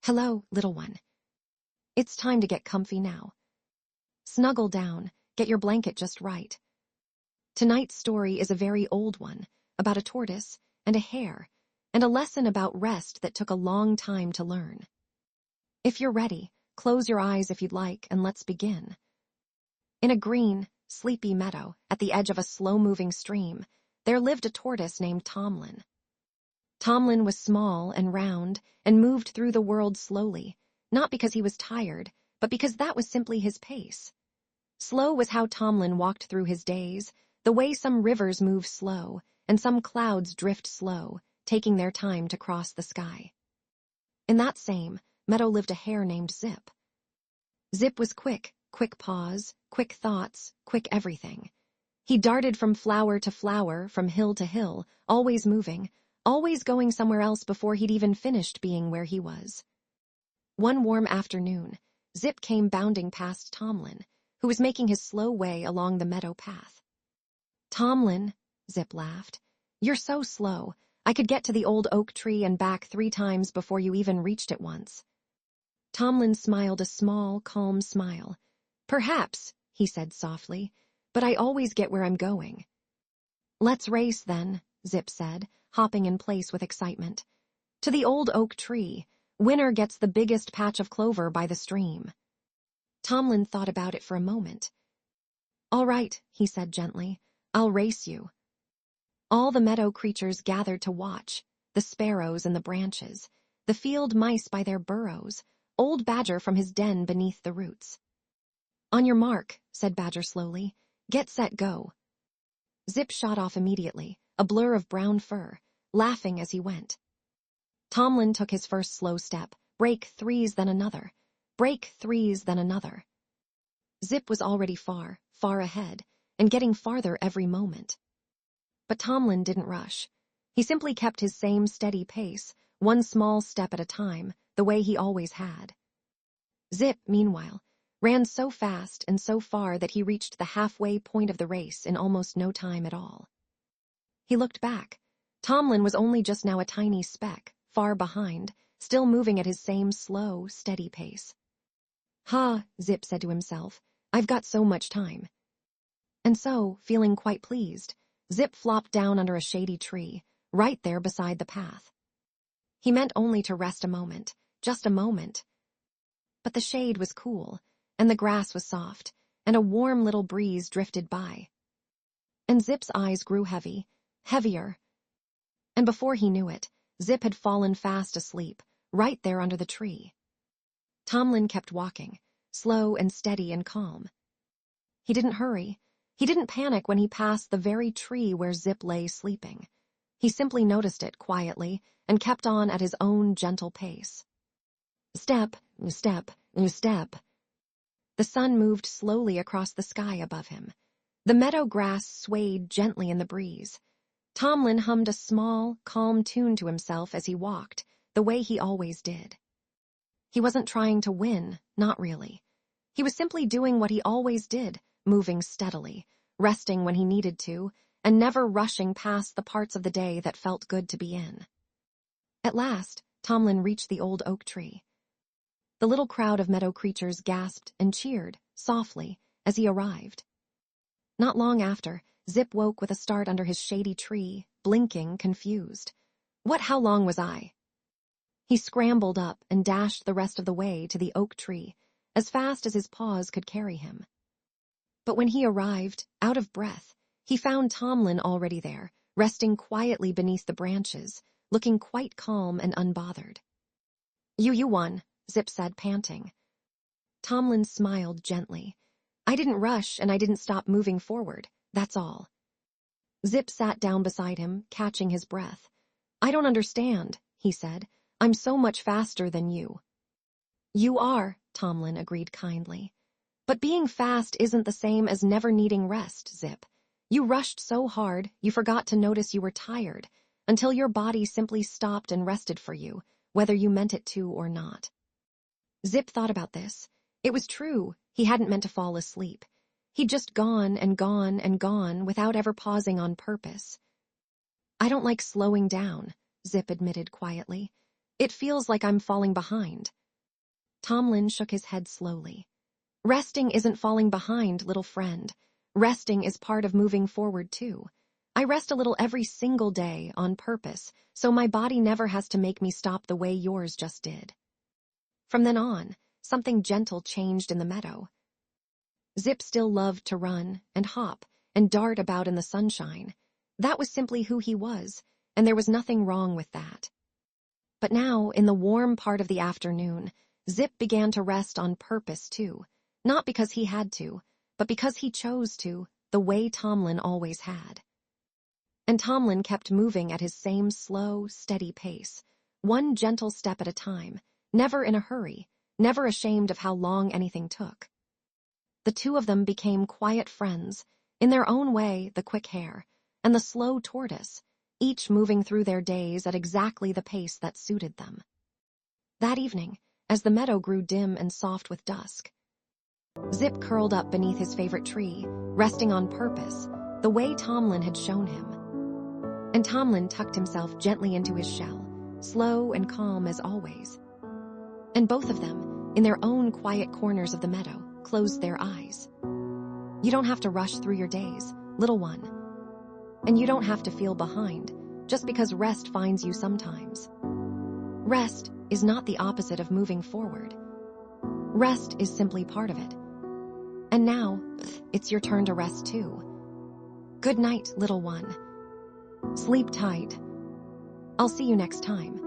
Hello, little one. It's time to get comfy now. Snuggle down, get your blanket just right. Tonight's story is a very old one, about a tortoise and a hare, and a lesson about rest that took a long time to learn. If you're ready, close your eyes if you'd like, and let's begin. In a green, sleepy meadow at the edge of a slow-moving stream, there lived a tortoise named Tomlin. Tomlin was small and round and moved through the world slowly, not because he was tired, but because that was simply his pace. Slow was how Tomlin walked through his days, the way some rivers move slow and some clouds drift slow, taking their time to cross the sky. In that same meadow lived a hare named Zip. Zip was quick paws, quick thoughts, quick everything. He darted from flower to flower, from hill to hill, always moving, always going somewhere else before he'd even finished being where he was. One warm afternoon, Zip came bounding past Tomlin, who was making his slow way along the meadow path. "Tomlin," Zip laughed, "you're so slow. I could get to the old oak tree and back 3 times before you even reached it once." Tomlin smiled a small, calm smile. "Perhaps," he said softly, "but I always get where I'm going." "Let's race, then," Zip said, hopping in place with excitement. "To the old oak tree. Winner gets the biggest patch of clover by the stream." Tomlin thought about it for a moment. "All right," he said gently, "I'll race you." All the meadow creatures gathered to watch, the sparrows in the branches, the field mice by their burrows, old Badger from his den beneath the roots. "On your mark," said Badger slowly. "Get set, go." Zip shot off immediately, a blur of brown fur, laughing as he went. Tomlin took his first slow step, break 3s then another, break 3s then another. Zip was already far ahead, and getting farther every moment. But Tomlin didn't rush. He simply kept his same steady pace, one small step at a time, the way he always had. Zip, meanwhile, ran so fast and so far that he reached the halfway point of the race in almost no time at all. He looked back. Tomlin was only just now a tiny speck, far behind, still moving at his same slow, steady pace. "Ha," Zip said to himself, "I've got so much time." And so, feeling quite pleased, Zip flopped down under a shady tree, right there beside the path. He meant only to rest a moment, just a moment. But the shade was cool, and the grass was soft, and a warm little breeze drifted by. And Zip's eyes grew heavy, heavier. And before he knew it, Zip had fallen fast asleep, right there under the tree. Tomlin kept walking, slow and steady and calm. He didn't hurry. He didn't panic when he passed the very tree where Zip lay sleeping. He simply noticed it quietly and kept on at his own gentle pace. Step, step, step. The sun moved slowly across the sky above him. The meadow grass swayed gently in the breeze. Tomlin hummed a small, calm tune to himself as he walked, the way he always did. He wasn't trying to win, not really. He was simply doing what he always did, moving steadily, resting when he needed to, and never rushing past the parts of the day that felt good to be in. At last, Tomlin reached the old oak tree. The little crowd of meadow creatures gasped and cheered, softly, as he arrived. Not long after, Zip woke with a start under his shady tree, blinking, confused. How long was I? He scrambled up and dashed the rest of the way to the oak tree, as fast as his paws could carry him. But when he arrived, out of breath, he found Tomlin already there, resting quietly beneath the branches, looking quite calm and unbothered. You won," Zip said, panting. Tomlin smiled gently. "I didn't rush and I didn't stop moving forward, that's all." Zip sat down beside him, catching his breath. "I don't understand," he said. "I'm so much faster than you." "You are," Tomlin agreed kindly. "But being fast isn't the same as never needing rest, Zip. You rushed so hard, you forgot to notice you were tired, until your body simply stopped and rested for you, whether you meant it to or not." Zip thought about this. It was true, he hadn't meant to fall asleep. He'd just gone and gone and gone without ever pausing on purpose. "I don't like slowing down," Zip admitted quietly. It feels like I'm falling behind. Tomlin shook his head slowly. Resting isn't falling behind, little friend. Resting is part of moving forward, too. I rest a little every single day on purpose, so my body never has to make me stop the way yours just did. From then on, something gentle changed in the meadow. Zip still loved to run and hop and dart about in the sunshine. That was simply who he was, and there was nothing wrong with that. But now, in the warm part of the afternoon, Zip began to rest on purpose, too. Not because he had to, but because he chose to, the way Tomlin always had. And Tomlin kept moving at his same slow, steady pace, one gentle step at a time, never in a hurry, never ashamed of how long anything took. The two of them became quiet friends, in their own way, the quick hare and the slow tortoise, each moving through their days at exactly the pace that suited them. That evening, as the meadow grew dim and soft with dusk, Zip curled up beneath his favorite tree, resting on purpose, the way Tomlin had shown him. And Tomlin tucked himself gently into his shell, slow and calm as always. And both of them, in their own quiet corners of the meadow, closed their eyes. You don't have to rush through your days, little one. And you don't have to feel behind, just because rest finds you sometimes. Rest is not the opposite of moving forward. Rest is simply part of it. And now, it's your turn to rest too. Good night, little one. Sleep tight. I'll see you next time.